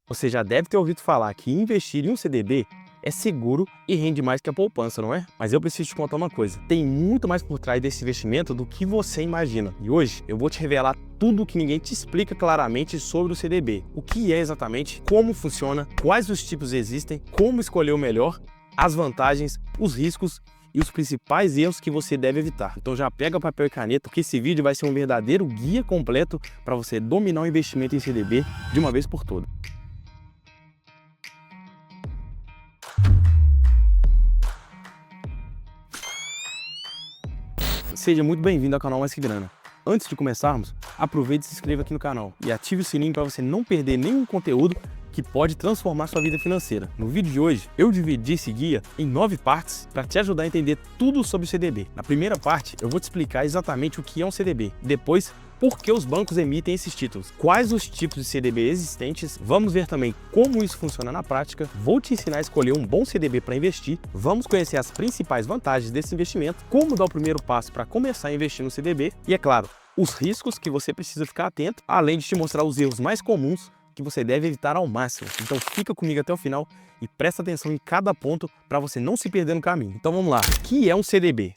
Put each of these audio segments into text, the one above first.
Você já deve ter ouvido falar que investir em um CDB é seguro e rende mais que a poupança, não é? Mas eu preciso te contar uma coisa. Tem muito mais por trás desse investimento do que você imagina. E hoje eu vou te revelar tudo o que ninguém te explica claramente sobre o CDB. O que é exatamente, como funciona, quais os tipos existem, como escolher o melhor, as vantagens, os riscos e os principais erros que você deve evitar. Então já pega papel e caneta, porque esse vídeo vai ser um verdadeiro guia completo para você dominar o investimento em CDB de uma vez por todas. Seja muito bem-vindo ao canal Mais Que Grana. Antes de começarmos, aproveite e se inscreva aqui no canal e ative o sininho para você não perder nenhum conteúdo que pode transformar sua vida financeira. No vídeo de hoje, eu dividi esse guia em 9 partes para te ajudar a entender tudo sobre o CDB. Na primeira parte, eu vou te explicar exatamente o que é um CDB. Depois, por que os bancos emitem esses títulos, quais os tipos de CDB existentes, vamos ver também como isso funciona na prática, vou te ensinar a escolher um bom CDB para investir, vamos conhecer as principais vantagens desse investimento, como dar o primeiro passo para começar a investir no CDB e, é claro, os riscos que você precisa ficar atento, além de te mostrar os erros mais comuns que você deve evitar ao máximo. Então fica comigo até o final e presta atenção em cada ponto para você não se perder no caminho. Então vamos lá. O que é um CDB?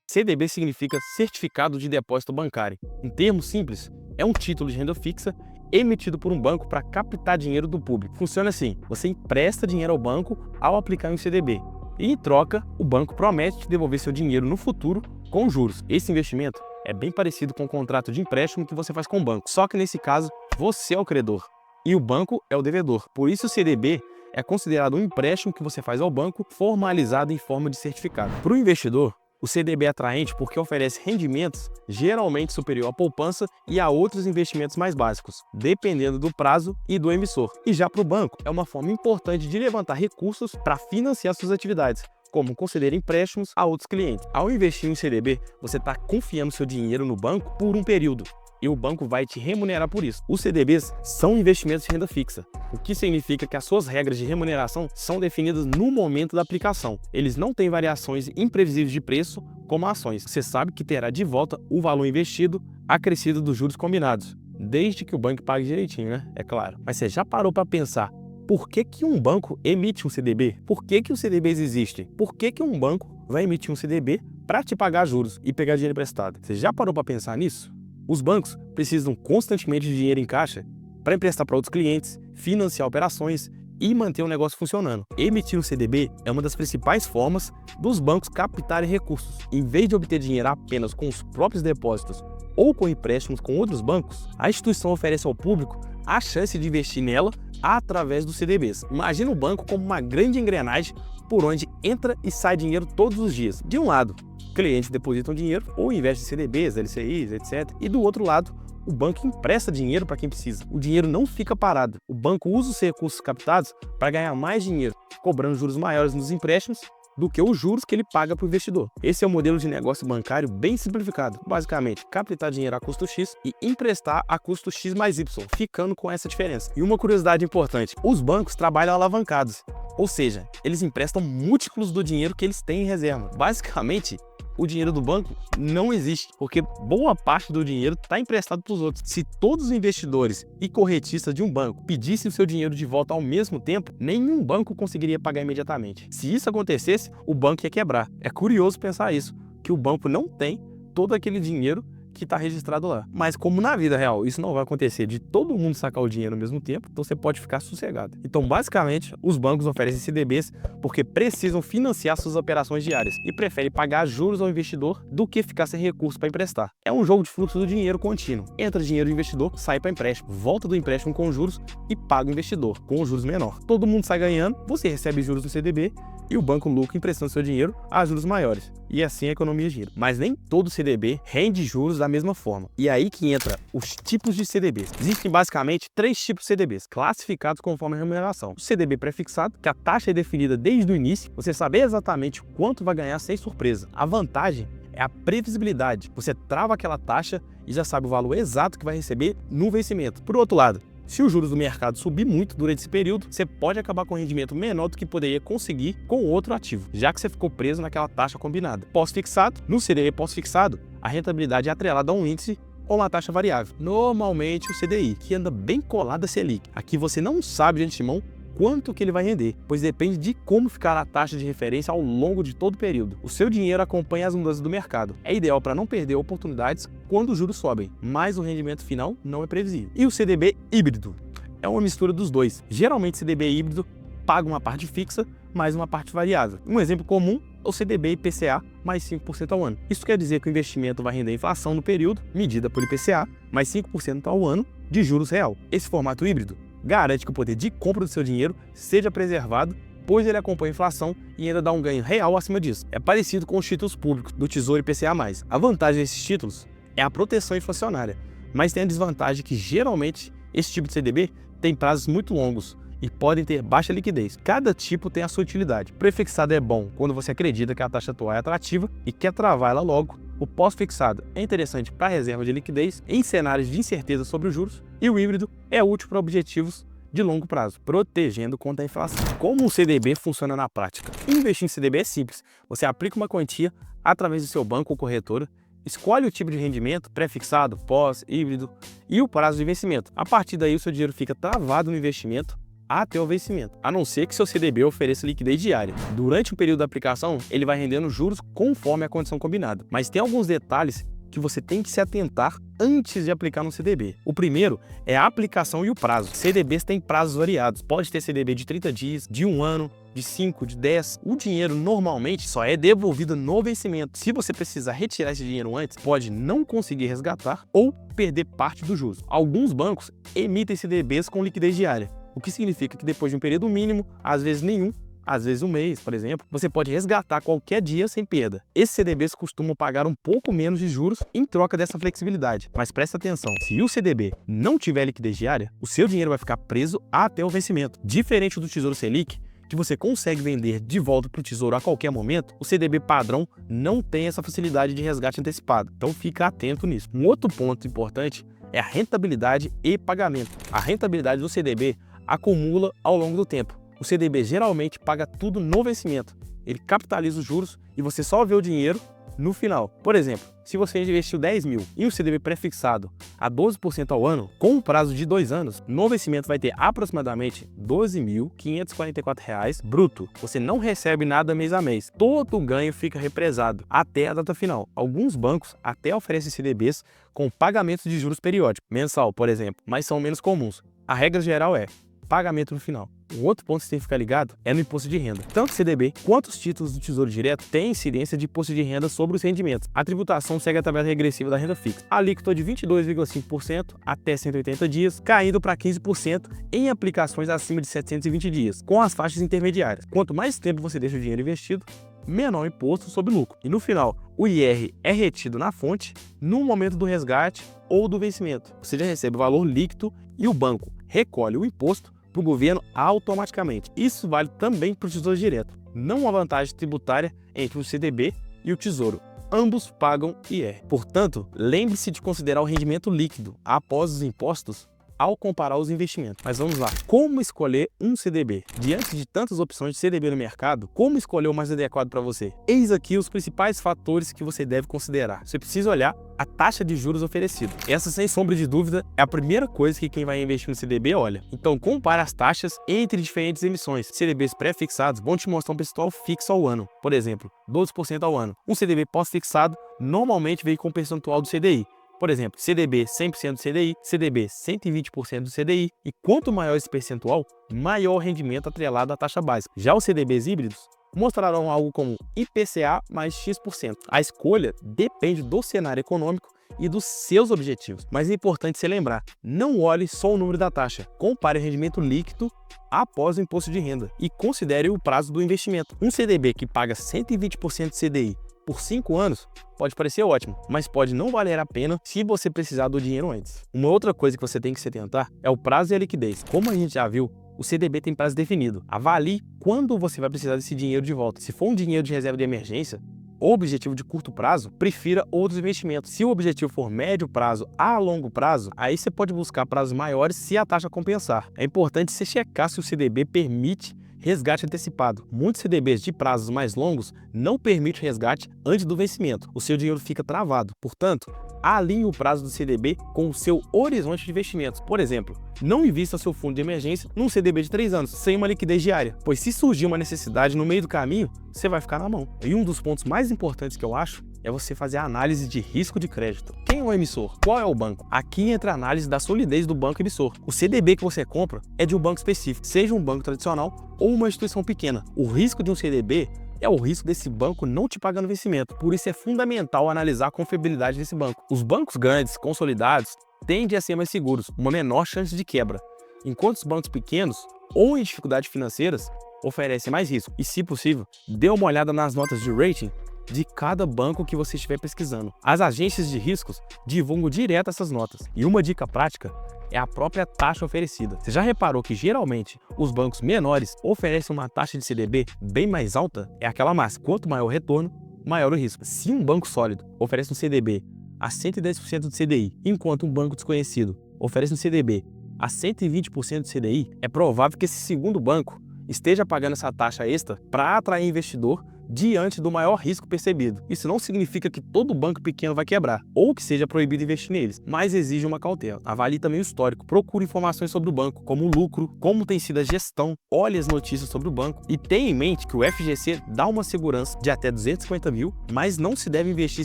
CDB significa Certificado de Depósito Bancário. Em termos simples, é um título de renda fixa emitido por um banco para captar dinheiro do público. Funciona assim: você empresta dinheiro ao banco ao aplicar em um CDB e, em troca, o banco promete te devolver seu dinheiro no futuro com juros. Esse investimento é bem parecido com o contrato de empréstimo que você faz com o banco, só que nesse caso você é o credor e o banco é o devedor. Por isso o CDB é considerado um empréstimo que você faz ao banco formalizado em forma de certificado. Para o investidor, o CDB é atraente porque oferece rendimentos geralmente superior à poupança e a outros investimentos mais básicos, dependendo do prazo e do emissor. E já para o banco, é uma forma importante de levantar recursos para financiar suas atividades, como conceder empréstimos a outros clientes. Ao investir em CDB, você está confiando seu dinheiro no banco por um período, e o banco vai te remunerar por isso. Os CDBs são investimentos de renda fixa, o que significa que as suas regras de remuneração são definidas no momento da aplicação. Eles não têm variações imprevisíveis de preço como ações. Você sabe que terá de volta o valor investido acrescido dos juros combinados, desde que o banco pague direitinho, né? É claro. Mas você já parou para pensar por que um banco emite um CDB? Por que os CDBs existem? Por que um banco vai emitir um CDB para te pagar juros e pegar dinheiro emprestado? Você já parou para pensar nisso? Os bancos precisam constantemente de dinheiro em caixa para emprestar para outros clientes, financiar operações e manter o negócio funcionando. Emitir um CDB é uma das principais formas dos bancos captarem recursos. Em vez de obter dinheiro apenas com os próprios depósitos ou com empréstimos com outros bancos, a instituição oferece ao público a chance de investir nela através dos CDBs. Imagina o banco como uma grande engrenagem por onde entra e sai dinheiro todos os dias. De um lado, clientes depositam dinheiro ou investem em CDBs, LCIs, etc. E do outro lado, o banco empresta dinheiro para quem precisa. O dinheiro não fica parado. O banco usa os recursos captados para ganhar mais dinheiro, cobrando juros maiores nos empréstimos do que os juros que ele paga para o investidor. Esse é o modelo de negócio bancário bem simplificado. Basicamente, captar dinheiro a custo X e emprestar a custo X mais Y, ficando com essa diferença. E uma curiosidade importante, os bancos trabalham alavancados, ou seja, eles emprestam múltiplos do dinheiro que eles têm em reserva. Basicamente, o dinheiro do banco não existe, porque boa parte do dinheiro está emprestado para os outros. Se todos os investidores e corretistas de um banco pedissem o seu dinheiro de volta ao mesmo tempo, nenhum banco conseguiria pagar imediatamente. Se isso acontecesse, o banco ia quebrar. É curioso pensar isso, que o banco não tem todo aquele dinheiro que está registrado lá. Mas como na vida real isso não vai acontecer de todo mundo sacar o dinheiro ao mesmo tempo, então você pode ficar sossegado. Então basicamente os bancos oferecem CDBs porque precisam financiar suas operações diárias e preferem pagar juros ao investidor do que ficar sem recurso para emprestar. É um jogo de fluxo do dinheiro contínuo. Entra dinheiro do investidor, sai para empréstimo, volta do empréstimo com juros e paga o investidor com juros menor. Todo mundo sai ganhando, você recebe juros no CDB e o banco lucra emprestando seu dinheiro a juros maiores. E assim a economia gira. Mas nem todo CDB rende juros da mesma forma. E aí que entra os tipos de CDBs. Existem basicamente 3 tipos de CDBs, classificados conforme a remuneração. O CDB pré-fixado, que a taxa é definida desde o início, você sabe exatamente quanto vai ganhar sem surpresa. A vantagem é a previsibilidade. Você trava aquela taxa e já sabe o valor exato que vai receber no vencimento. Por outro lado, se os juros do mercado subir muito durante esse período, você pode acabar com um rendimento menor do que poderia conseguir com outro ativo, já que você ficou preso naquela taxa combinada. Pós-fixado, no CDB pós-fixado, a rentabilidade é atrelada a um índice ou uma taxa variável, normalmente o CDI, que anda bem colado a Selic. Aqui você não sabe de antemão quanto que ele vai render, pois depende de como ficar a taxa de referência ao longo de todo o período. O seu dinheiro acompanha as mudanças do mercado. É ideal para não perder oportunidades quando os juros sobem, mas o rendimento final não é previsível. E o CDB híbrido? É uma mistura dos dois. Geralmente o CDB híbrido paga uma parte fixa mais uma parte variável. Um exemplo comum é o CDB IPCA mais 5% ao ano. Isso quer dizer que o investimento vai render a inflação no período, medida por IPCA, mais 5% ao ano de juros real. Esse formato híbrido garante que o poder de compra do seu dinheiro seja preservado, pois ele acompanha a inflação e ainda dá um ganho real acima disso. É parecido com os títulos públicos do Tesouro IPCA+. A vantagem desses títulos é a proteção inflacionária, mas tem a desvantagem que geralmente esse tipo de CDB tem prazos muito longos e podem ter baixa liquidez. Cada tipo tem a sua utilidade. O prefixado é bom quando você acredita que a taxa atual é atrativa e quer travar ela logo. O pós-fixado é interessante para reserva de liquidez em cenários de incerteza sobre os juros. E o híbrido é útil para objetivos de longo prazo, protegendo contra a inflação. Como um CDB funciona na prática? Investir em CDB é simples. Você aplica uma quantia através do seu banco ou corretora, escolhe o tipo de rendimento, pré-fixado, pós, híbrido e o prazo de vencimento. A partir daí, o seu dinheiro fica travado no investimento até o vencimento, a não ser que seu CDB ofereça liquidez diária. Durante o período da aplicação, ele vai rendendo juros conforme a condição combinada. Mas tem alguns detalhes que você tem que se atentar antes de aplicar no CDB. O primeiro é a aplicação e o prazo. CDBs têm prazos variados. Pode ter CDB de 30 dias, de 1 ano, de 5, de 10. O dinheiro normalmente só é devolvido no vencimento. Se você precisar retirar esse dinheiro antes, pode não conseguir resgatar ou perder parte dos juros. Alguns bancos emitem CDBs com liquidez diária, o que significa que depois de um período mínimo, às vezes nenhum, às vezes um mês, por exemplo, você pode resgatar qualquer dia sem perda. Esses CDBs costumam pagar um pouco menos de juros em troca dessa flexibilidade. Mas presta atenção, se o CDB não tiver liquidez diária, o seu dinheiro vai ficar preso até o vencimento. Diferente do Tesouro Selic, que você consegue vender de volta para o Tesouro a qualquer momento, o CDB padrão não tem essa facilidade de resgate antecipado. Então fica atento nisso. Um outro ponto importante é a rentabilidade e pagamento. A rentabilidade do CDB acumula ao longo do tempo. O CDB geralmente paga tudo no vencimento. Ele capitaliza os juros e você só vê o dinheiro no final. Por exemplo, se você investiu 10 mil em um CDB pré-fixado a 12% ao ano, com um prazo de 2 anos, no vencimento vai ter aproximadamente R$ 12.544 bruto. Você não recebe nada mês a mês. Todo o ganho fica represado até a data final. Alguns bancos até oferecem CDBs com pagamento de juros periódicos, mensal, por exemplo, mas são menos comuns. A regra geral é pagamento no final. Um outro ponto que você tem que ficar ligado é no imposto de renda. Tanto o CDB quanto os títulos do Tesouro Direto têm incidência de imposto de renda sobre os rendimentos. A tributação segue a tabela regressiva da renda fixa. A alíquota de 22,5% até 180 dias, caindo para 15% em aplicações acima de 720 dias, com as faixas intermediárias. Quanto mais tempo você deixa o dinheiro investido, menor imposto sobre lucro. E no final, o IR é retido na fonte no momento do resgate ou do vencimento. Você já recebe o valor líquido e o banco recolhe o imposto para o governo automaticamente. Isso vale também para o Tesouro Direto. Não há vantagem tributária entre o CDB e o Tesouro. Ambos pagam IR. Portanto, lembre-se de considerar o rendimento líquido após os impostos ao comparar os investimentos. Mas vamos lá. Como escolher um CDB? Diante de tantas opções de CDB no mercado, como escolher o mais adequado para você? Eis aqui os principais fatores que você deve considerar. Você precisa olhar a taxa de juros oferecida. Essa, sem sombra de dúvida, é a primeira coisa que quem vai investir no CDB olha. Então, compare as taxas entre diferentes emissões. CDBs pré-fixados vão te mostrar um percentual fixo ao ano. Por exemplo, 12% ao ano. Um CDB pós-fixado normalmente vem com o percentual do CDI. Por exemplo, CDB 100% do CDI, CDB 120% do CDI, e quanto maior esse percentual, maior o rendimento atrelado à taxa básica. Já os CDBs híbridos mostrarão algo como IPCA mais X%. A escolha depende do cenário econômico e dos seus objetivos. Mas é importante se lembrar, não olhe só o número da taxa, compare o rendimento líquido após o imposto de renda e considere o prazo do investimento. Um CDB que paga 120% de CDI por 5 anos pode parecer ótimo, mas pode não valer a pena se você precisar do dinheiro antes. Uma outra coisa que você tem que se atentar é o prazo e a liquidez. Como a gente já viu, o CDB tem prazo definido. Avalie quando você vai precisar desse dinheiro de volta. Se for um dinheiro de reserva de emergência ou objetivo de curto prazo, prefira outros investimentos. Se o objetivo for médio prazo a longo prazo, aí você pode buscar prazos maiores se a taxa compensar. É importante você checar se o CDB permite resgate antecipado. Muitos CDBs de prazos mais longos não permitem resgate antes do vencimento. O seu dinheiro fica travado. Portanto, alinhe o prazo do CDB com o seu horizonte de investimentos. Por exemplo, não invista seu fundo de emergência num CDB de 3 anos, sem uma liquidez diária, pois se surgir uma necessidade no meio do caminho, você vai ficar na mão. E um dos pontos mais importantes que eu acho é você fazer a análise de risco de crédito. Quem é o emissor? Qual é o banco? Aqui entra a análise da solidez do banco emissor. O CDB que você compra é de um banco específico, seja um banco tradicional ou uma instituição pequena. O risco de um CDB é o risco desse banco não te pagando vencimento. Por isso é fundamental analisar a confiabilidade desse banco. Os bancos grandes, consolidados, tendem a ser mais seguros, uma menor chance de quebra, enquanto os bancos pequenos ou em dificuldades financeiras oferecem mais risco. E, se possível, dê uma olhada nas notas de rating de cada banco que você estiver pesquisando. As agências de riscos divulgam direto essas notas. E uma dica prática é a própria taxa oferecida. Você já reparou que geralmente os bancos menores oferecem uma taxa de CDB bem mais alta? É aquela máxima: quanto maior o retorno, maior o risco. Se um banco sólido oferece um CDB a 110% do CDI, enquanto um banco desconhecido oferece um CDB a 120% do CDI, é provável que esse segundo banco esteja pagando essa taxa extra para atrair investidor diante do maior risco percebido. Isso não significa que todo banco pequeno vai quebrar, ou que seja proibido investir neles, mas exige uma cautela. Avalie também o histórico, procure informações sobre o banco, como o lucro, como tem sido a gestão, olhe as notícias sobre o banco e tenha em mente que o FGC dá uma segurança de até 250 mil, mas não se deve investir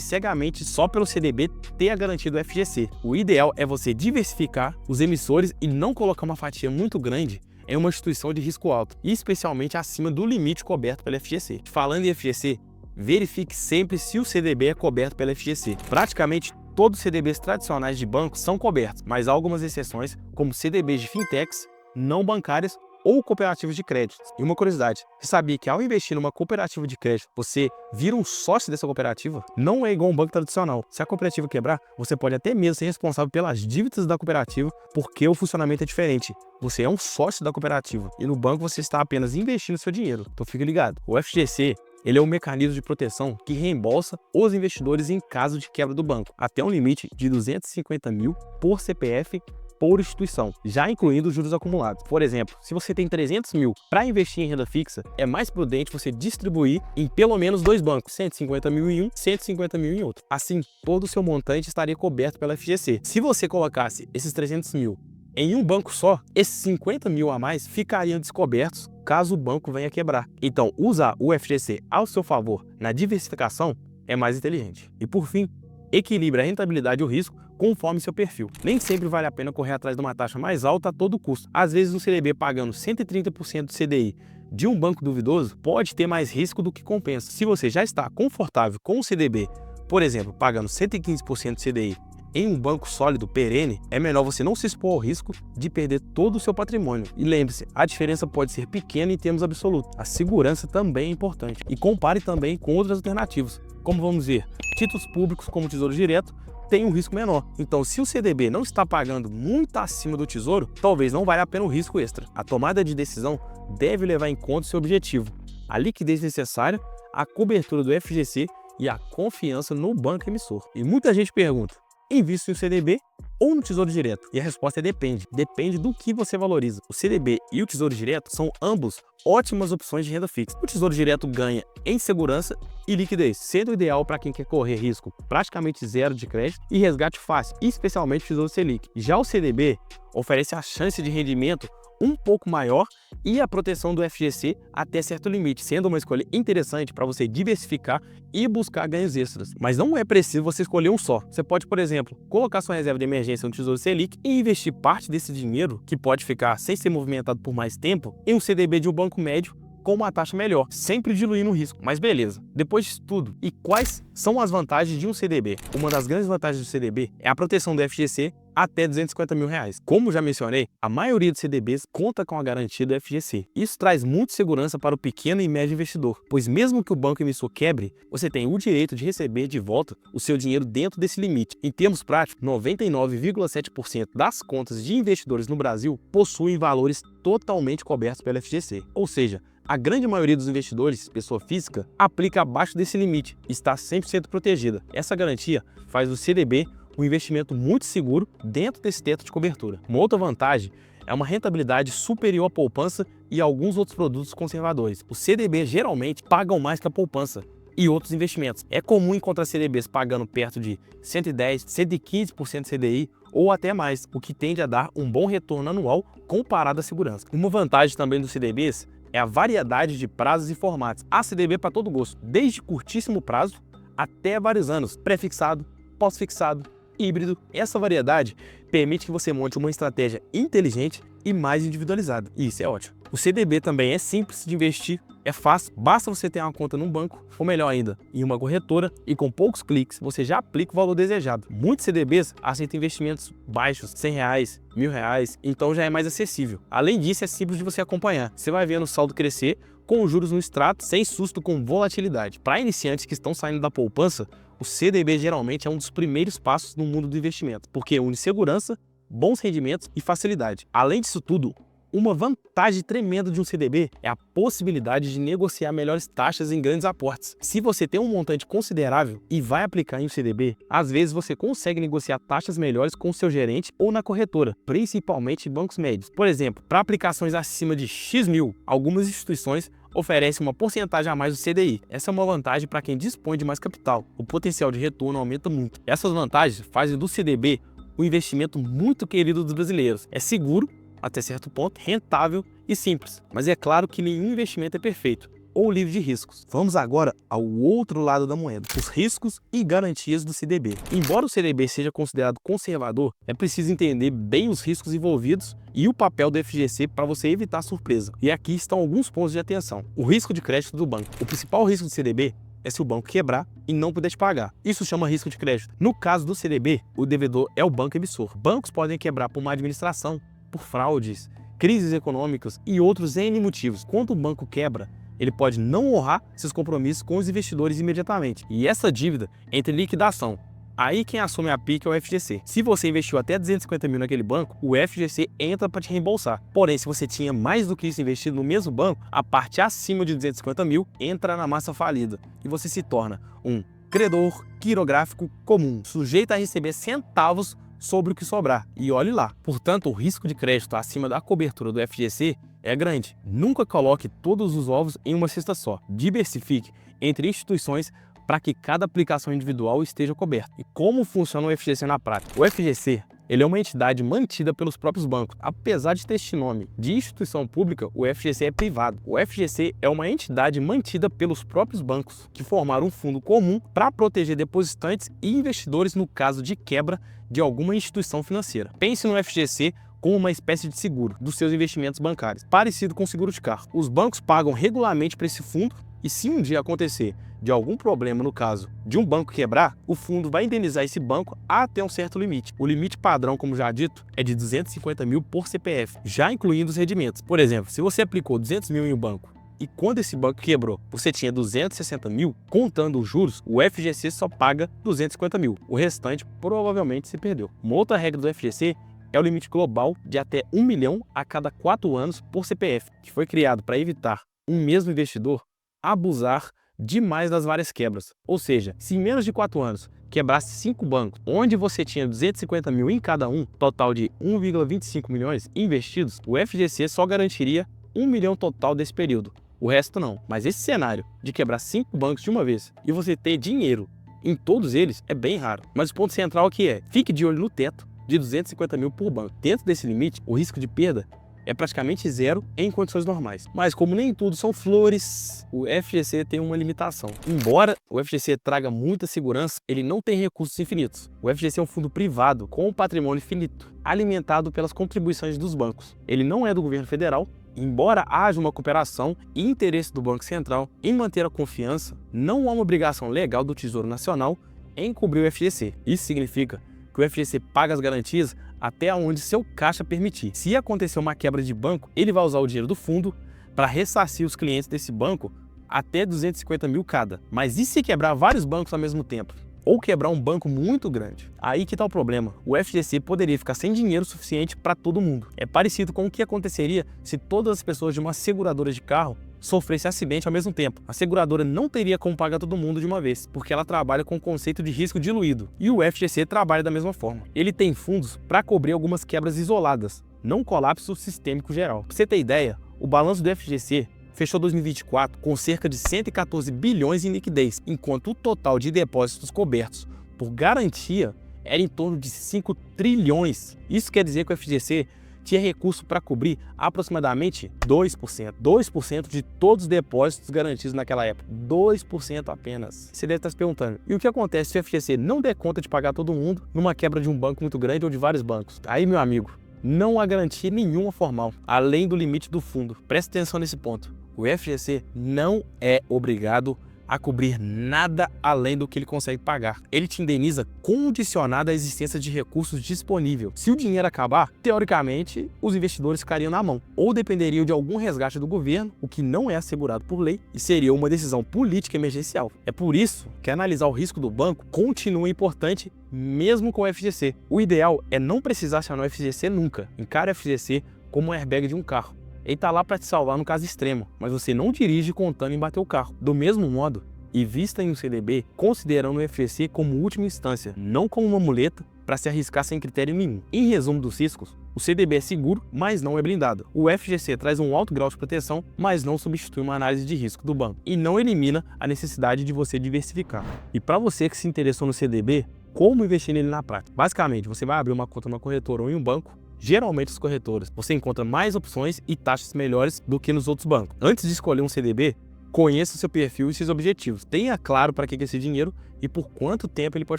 cegamente só pelo CDB ter a garantia do FGC. O ideal é você diversificar os emissores e não colocar uma fatia muito grande em uma instituição de risco alto, e especialmente acima do limite coberto pela FGC. Falando em FGC, verifique sempre se o CDB é coberto pela FGC. Praticamente todos os CDBs tradicionais de banco são cobertos, mas há algumas exceções, como CDBs de fintechs, não bancárias ou cooperativas de crédito. E uma curiosidade, você sabia que ao investir numa cooperativa de crédito, você vira um sócio dessa cooperativa? Não é igual um banco tradicional. Se a cooperativa quebrar, você pode até mesmo ser responsável pelas dívidas da cooperativa, porque o funcionamento é diferente. Você é um sócio da cooperativa e no banco você está apenas investindo seu dinheiro. Então fique ligado. O FGC, ele é um mecanismo de proteção que reembolsa os investidores em caso de quebra do banco, até um limite de 250 mil por CPF por instituição, já incluindo os juros acumulados. Por exemplo, se você tem 300 mil para investir em renda fixa, é mais prudente você distribuir em pelo menos 2 bancos, 150 mil em um, 150 mil em outro. Assim, todo o seu montante estaria coberto pela FGC. Se você colocasse esses 300 mil em um banco só, esses 50 mil a mais ficariam descobertos caso o banco venha quebrar. Então, usar o FGC ao seu favor na diversificação é mais inteligente. E por fim, equilibre a rentabilidade e o risco conforme seu perfil. Nem sempre vale a pena correr atrás de uma taxa mais alta a todo custo. Às vezes um CDB pagando 130% do CDI de um banco duvidoso pode ter mais risco do que compensa. Se você já está confortável com o CDB, por exemplo, pagando 115% do CDI em um banco sólido, perene, é melhor você não se expor ao risco de perder todo o seu patrimônio. E lembre-se, a diferença pode ser pequena em termos absolutos. A segurança também é importante. E compare também com outras alternativas. Como vamos ver, títulos públicos como o Tesouro Direto têm um risco menor. Então, se o CDB não está pagando muito acima do Tesouro, talvez não valha a pena o risco extra. A tomada de decisão deve levar em conta o seu objetivo, a liquidez necessária, a cobertura do FGC e a confiança no banco emissor. E muita gente pergunta: invista em um CDB ou no Tesouro Direto? E a resposta é depende. Depende do que você valoriza. O CDB e o Tesouro Direto são ambos ótimas opções de renda fixa. O Tesouro Direto ganha em segurança e liquidez, sendo ideal para quem quer correr risco praticamente zero de crédito e resgate fácil, especialmente o Tesouro Selic. Já o CDB oferece a chance de rendimento um pouco maior e a proteção do FGC até certo limite, sendo uma escolha interessante para você diversificar e buscar ganhos extras. Mas não é preciso você escolher um só. Você pode, por exemplo, colocar sua reserva de emergência no Tesouro Selic e investir parte desse dinheiro, que pode ficar sem ser movimentado por mais tempo, em um CDB de um banco médio com uma taxa melhor, sempre diluindo o risco. Mas beleza, depois disso tudo, e quais são as vantagens de um CDB? Uma das grandes vantagens do CDB é a proteção do FGC até 250 mil reais. Como já mencionei, a maioria dos CDBs conta com a garantia do FGC. Isso traz muita segurança para o pequeno e médio investidor, pois mesmo que o banco emissor quebre, você tem o direito de receber de volta o seu dinheiro dentro desse limite. Em termos práticos, 99,7% das contas de investidores no Brasil possuem valores totalmente cobertos pela FGC. Ou seja, a grande maioria dos investidores, pessoa física, aplica abaixo desse limite e está 100% protegida. Essa garantia faz o CDB um investimento muito seguro dentro desse teto de cobertura. Uma outra vantagem é uma rentabilidade superior à poupança e a alguns outros produtos conservadores. Os CDBs geralmente pagam mais que a poupança e outros investimentos. É comum encontrar CDBs pagando perto de 110, 115% CDI ou até mais, o que tende a dar um bom retorno anual comparado à segurança. Uma vantagem também dos CDBs é a variedade de prazos e formatos. Há CDB para todo gosto, desde curtíssimo prazo até vários anos, pré-fixado, pós-fixado, híbrido. Essa variedade permite que você monte uma estratégia inteligente e mais individualizada. E isso é ótimo. O CDB também é simples de investir, é fácil, basta você ter uma conta num banco, ou melhor ainda, em uma corretora, e com poucos cliques você já aplica o valor desejado. Muitos CDBs aceitam investimentos baixos, R$100, R$1.000, então já é mais acessível. Além disso, é simples de você acompanhar. Você vai vendo o saldo crescer com os juros no extrato, sem susto com volatilidade. Para iniciantes que estão saindo da poupança, o CDB geralmente é um dos primeiros passos no mundo do investimento, porque une segurança, bons rendimentos e facilidade. Além disso tudo, uma vantagem tremenda de um CDB é a possibilidade de negociar melhores taxas em grandes aportes. Se você tem um montante considerável e vai aplicar em um CDB, às vezes você consegue negociar taxas melhores com o seu gerente ou na corretora, principalmente em bancos médios. Por exemplo, para aplicações acima de X mil, algumas instituições oferecem uma porcentagem a mais do CDI. Essa é uma vantagem para quem dispõe de mais capital. O potencial de retorno aumenta muito. Essas vantagens fazem do CDB um investimento muito querido dos brasileiros. É seguro, até certo ponto, rentável e simples. Mas é claro que nenhum investimento é perfeito ou livre de riscos. Vamos agora ao outro lado da moeda, os riscos e garantias do CDB. Embora o CDB seja considerado conservador, é preciso entender bem os riscos envolvidos e o papel do FGC para você evitar surpresa. E aqui estão alguns pontos de atenção. O risco de crédito do banco. O principal risco do CDB é se o banco quebrar e não puder te pagar. Isso chama risco de crédito. No caso do CDB, o devedor é o banco emissor. Bancos podem quebrar por má administração, por fraudes, crises econômicas e outros N motivos. Quando o banco quebra, ele pode não honrar seus compromissos com os investidores imediatamente. E essa dívida entra em liquidação. Aí quem assume a pique é o FGC. Se você investiu até 250 mil naquele banco, o FGC entra para te reembolsar. Porém, se você tinha mais do que isso investido no mesmo banco, a parte acima de 250 mil entra na massa falida e você se torna um credor quirográfico comum, sujeito a receber centavos sobre o que sobrar. E olhe lá. Portanto, o risco de crédito acima da cobertura do FGC é grande. Nunca coloque todos os ovos em uma cesta só. Diversifique entre instituições para que cada aplicação individual esteja coberta. E como funciona o FGC na prática? O FGC ele é uma entidade mantida pelos próprios bancos. Apesar de ter este nome de instituição pública, o FGC é privado. O FGC é uma entidade mantida pelos próprios bancos, que formaram um fundo comum para proteger depositantes e investidores no caso de quebra de alguma instituição financeira. Pense no FGC como uma espécie de seguro dos seus investimentos bancários, parecido com o seguro de carro. Os bancos pagam regularmente para esse fundo e se um dia acontecer de algum problema no caso de um banco quebrar, o fundo vai indenizar esse banco até um certo limite. O limite padrão, como já dito, é de 250 mil por CPF, já incluindo os rendimentos. Por exemplo, se você aplicou 200 mil em um banco e quando esse banco quebrou, você tinha 260 mil, contando os juros, o FGC só paga 250 mil. O restante provavelmente se perdeu. Uma outra regra do FGC é o limite global de até 1 milhão a cada 4 anos por CPF, que foi criado para evitar um mesmo investidor abusar demais das várias quebras. Ou seja, se em menos de 4 anos quebrasse 5 bancos, onde você tinha 250 mil em cada um, total de 1,25 milhões investidos, o FGC só garantiria 1 milhão total desse período. O resto não. Mas esse cenário de quebrar 5 bancos de uma vez e você ter dinheiro em todos eles é bem raro. Mas o ponto central aqui é, fique de olho no teto de 250 mil por banco. Dentro desse limite, o risco de perda é praticamente zero em condições normais. Mas como nem tudo são flores, o FGC tem uma limitação. Embora o FGC traga muita segurança, ele não tem recursos infinitos. O FGC é um fundo privado com um patrimônio finito, alimentado pelas contribuições dos bancos. Ele não é do governo federal. Embora haja uma cooperação e interesse do Banco Central em manter a confiança, não há uma obrigação legal do Tesouro Nacional em cobrir o FGC. Isso significa que o FGC paga as garantias até onde seu caixa permitir. Se acontecer uma quebra de banco, ele vai usar o dinheiro do fundo para ressarcir os clientes desse banco até 250 mil cada. Mas e se quebrar vários bancos ao mesmo tempo? Ou quebrar um banco muito grande? Aí que está o problema. O FGC poderia ficar sem dinheiro suficiente para todo mundo. É parecido com o que aconteceria se todas as pessoas de uma seguradora de carro sofressem acidente ao mesmo tempo. A seguradora não teria como pagar todo mundo de uma vez, porque ela trabalha com o conceito de risco diluído. E o FGC trabalha da mesma forma. Ele tem fundos para cobrir algumas quebras isoladas, não colapso sistêmico geral. Pra você ter ideia, o balanço do FGC fechou 2024 com cerca de 114 bilhões em liquidez, enquanto o total de depósitos cobertos por garantia era em torno de 5 trilhões. Isso quer dizer que o FGC tinha recurso para cobrir aproximadamente 2% de todos os depósitos garantidos naquela época. 2% apenas. Você deve estar se perguntando, e o que acontece se o FGC não der conta de pagar todo mundo numa quebra de um banco muito grande ou de vários bancos? Aí, meu amigo, não há garantia nenhuma formal, além do limite do fundo. Presta atenção nesse ponto. O FGC não é obrigado a cobrir nada além do que ele consegue pagar. Ele te indeniza condicionado à existência de recursos disponíveis. Se o dinheiro acabar, teoricamente, os investidores ficariam na mão, ou dependeriam de algum resgate do governo, o que não é assegurado por lei, e seria uma decisão política emergencial. É por isso que analisar o risco do banco continua importante mesmo com o FGC. O ideal é não precisar acionar o FGC nunca. Encare o FGC como um airbag de um carro. Ele está lá para te salvar no caso extremo, mas você não dirige contando em bater o carro. Do mesmo modo, invista em um CDB considerando o FGC como última instância, não como uma muleta para se arriscar sem critério nenhum. Em resumo dos riscos, o CDB é seguro, mas não é blindado. O FGC traz um alto grau de proteção, mas não substitui uma análise de risco do banco e não elimina a necessidade de você diversificar. E para você que se interessou no CDB, como investir nele na prática? Basicamente, você vai abrir uma conta numa corretora ou em um banco. Geralmente os corretores, você encontra mais opções e taxas melhores do que nos outros bancos. Antes de escolher um CDB, conheça seu perfil e seus objetivos. Tenha claro para que é esse dinheiro e por quanto tempo ele pode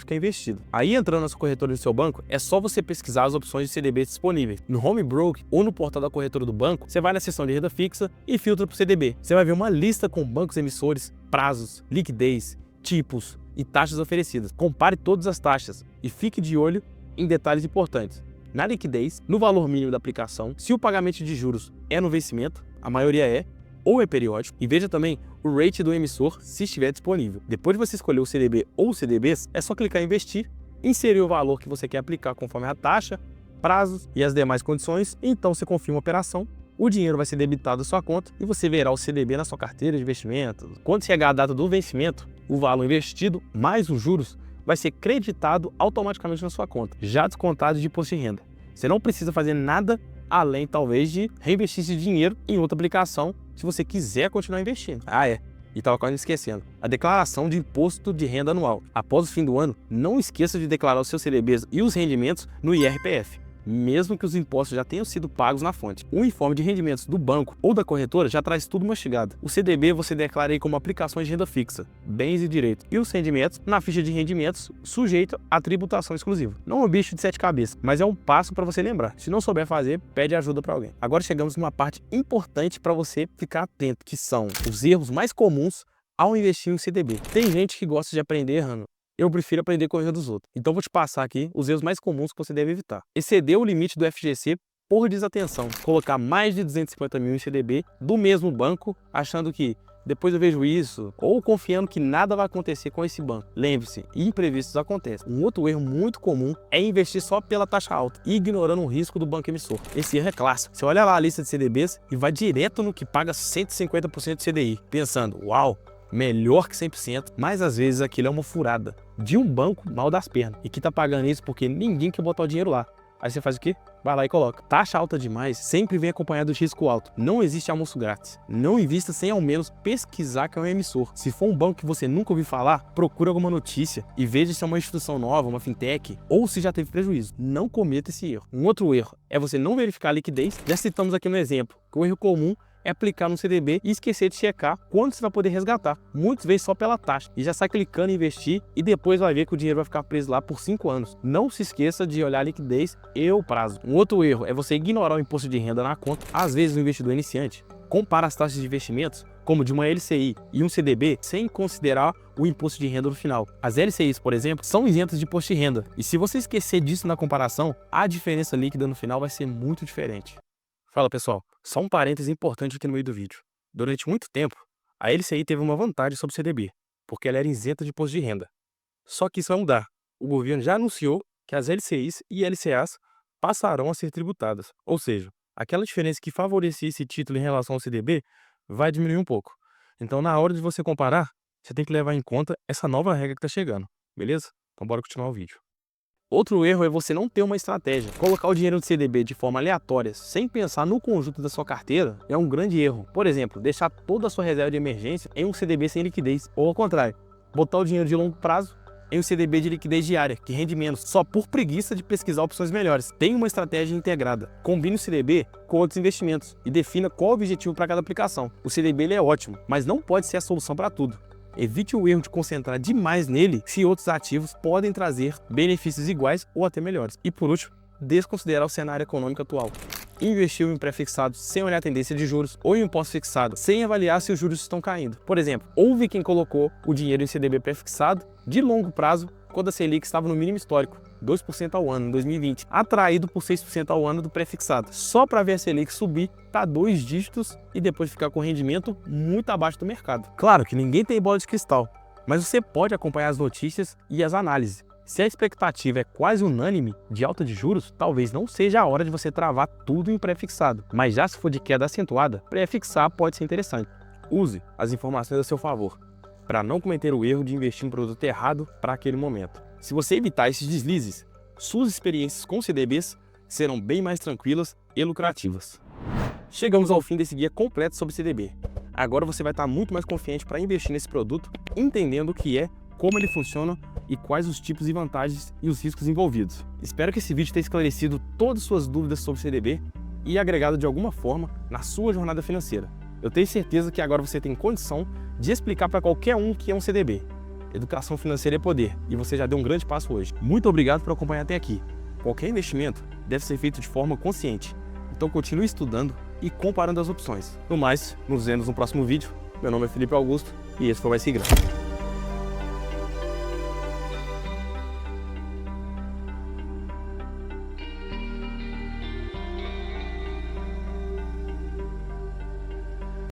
ficar investido. Aí, entrando na sua corretora do seu banco, é só você pesquisar as opções de CDB disponíveis. No Home Broker ou no portal da corretora do banco, você vai na seção de renda fixa e filtra para o CDB. Você vai ver uma lista com bancos emissores, prazos, liquidez, tipos e taxas oferecidas. Compare todas as taxas e fique de olho em detalhes importantes. Na liquidez, no valor mínimo da aplicação, se o pagamento de juros é no vencimento, a maioria é, ou é periódico, e veja também o rate do emissor se estiver disponível. Depois de você escolher o CDB ou CDBs, é só clicar em investir, inserir o valor que você quer aplicar conforme a taxa, prazos e as demais condições, e então você confirma a operação, o dinheiro vai ser debitado da sua conta e você verá o CDB na sua carteira de investimentos. Quando chegar a data do vencimento, o valor investido mais os juros vai ser creditado automaticamente na sua conta, já descontado de imposto de renda. Você não precisa fazer nada além, talvez, de reinvestir esse dinheiro em outra aplicação, se você quiser continuar investindo. E estava quase esquecendo, a declaração de imposto de renda anual. Após o fim do ano, não esqueça de declarar os seus CDBs e os rendimentos no IRPF, mesmo que os impostos já tenham sido pagos na fonte. O informe de rendimentos do banco ou da corretora já traz tudo mastigado. O CDB você declara aí como aplicações de renda fixa, bens e direitos, e os rendimentos na ficha de rendimentos sujeito à tributação exclusiva. Não é um bicho de 7 cabeças, mas é um passo para você lembrar. Se não souber fazer, pede ajuda para alguém. Agora chegamos numa parte importante para você ficar atento, que são os erros mais comuns ao investir em CDB. Tem gente que gosta de aprender errando. Eu prefiro aprender com o erro dos outros. Então vou te passar aqui os erros mais comuns que você deve evitar. Exceder o limite do FGC por desatenção. Colocar mais de 250 mil em CDB do mesmo banco, achando que depois eu vejo isso, ou confiando que nada vai acontecer com esse banco. Lembre-se, imprevistos acontecem. Um outro erro muito comum é investir só pela taxa alta, ignorando o risco do banco emissor. Esse erro é clássico. Você olha lá a lista de CDBs e vai direto no que paga 150% de CDI, pensando, uau, melhor que 100%, mas às vezes aquilo é uma furada de um banco mal das pernas e que tá pagando isso porque ninguém quer botar o dinheiro lá. Aí você faz o quê? Vai lá e coloca. Taxa alta demais sempre vem acompanhado de risco alto. Não existe almoço grátis. Não invista sem ao menos pesquisar que é um emissor. Se for um banco que você nunca ouviu falar, procure alguma notícia e veja se é uma instituição nova, uma fintech, ou se já teve prejuízo. Não cometa esse erro. Um outro erro é você não verificar a liquidez. Já citamos aqui no exemplo que o erro comum é aplicar no CDB e esquecer de checar quando você vai poder resgatar. Muitas vezes só pela taxa. E já sai clicando em investir e depois vai ver que o dinheiro vai ficar preso lá por 5 anos. Não se esqueça de olhar a liquidez e o prazo. Um outro erro é você ignorar o imposto de renda na conta. Às vezes o investidor iniciante compara as taxas de investimentos como de uma LCI e um CDB sem considerar o imposto de renda no final. As LCIs, por exemplo, são isentas de imposto de renda. E se você esquecer disso na comparação, a diferença líquida no final vai ser muito diferente. Fala pessoal, só um parêntese importante aqui no meio do vídeo. Durante muito tempo, a LCI teve uma vantagem sobre o CDB, porque ela era isenta de imposto de renda. Só que isso vai mudar. O governo já anunciou que as LCIs e LCAs passarão a ser tributadas. Ou seja, aquela diferença que favorecia esse título em relação ao CDB vai diminuir um pouco. Então, na hora de você comparar, você tem que levar em conta essa nova regra que está chegando, beleza? Então, bora continuar o vídeo. Outro erro é você não ter uma estratégia. Colocar o dinheiro no CDB de forma aleatória, sem pensar no conjunto da sua carteira, é um grande erro. Por exemplo, deixar toda a sua reserva de emergência em um CDB sem liquidez, ou ao contrário, botar o dinheiro de longo prazo em um CDB de liquidez diária, que rende menos, só por preguiça de pesquisar opções melhores. Tenha uma estratégia integrada. Combine o CDB com outros investimentos e defina qual o objetivo para cada aplicação. O CDB ele é ótimo, mas não pode ser a solução para tudo. Evite o erro de concentrar demais nele se outros ativos podem trazer benefícios iguais ou até melhores. E por último, desconsiderar o cenário econômico atual. Investiu em pré-fixado sem olhar a tendência de juros ou em um pós-fixado sem avaliar se os juros estão caindo. Por exemplo, houve quem colocou o dinheiro em CDB pré-fixado de longo prazo quando a Selic estava no mínimo histórico, 2% ao ano em 2020, atraído por 6% ao ano do pré-fixado, só para ver a Selic subir para 2 dígitos e depois ficar com rendimento muito abaixo do mercado. Claro que ninguém tem bola de cristal, mas você pode acompanhar as notícias e as análises. Se a expectativa é quase unânime de alta de juros, talvez não seja a hora de você travar tudo em pré-fixado, mas já se for de queda acentuada, pré-fixar pode ser interessante. Use as informações a seu favor, para não cometer o erro de investir em produto errado para aquele momento. Se você evitar esses deslizes, suas experiências com CDBs serão bem mais tranquilas e lucrativas. Chegamos ao fim desse guia completo sobre CDB. Agora você vai estar muito mais confiante para investir nesse produto, entendendo o que é, como ele funciona e quais os tipos e vantagens e os riscos envolvidos. Espero que esse vídeo tenha esclarecido todas as suas dúvidas sobre CDB e agregado de alguma forma na sua jornada financeira. Eu tenho certeza que agora você tem condição de explicar para qualquer um o que é um CDB. Educação financeira é poder, e você já deu um grande passo hoje. Muito obrigado por acompanhar até aqui. Qualquer investimento deve ser feito de forma consciente, então continue estudando e comparando as opções. No mais, nos vemos no próximo vídeo. Meu nome é Felipe Augusto e esse foi o Mais Que Grana.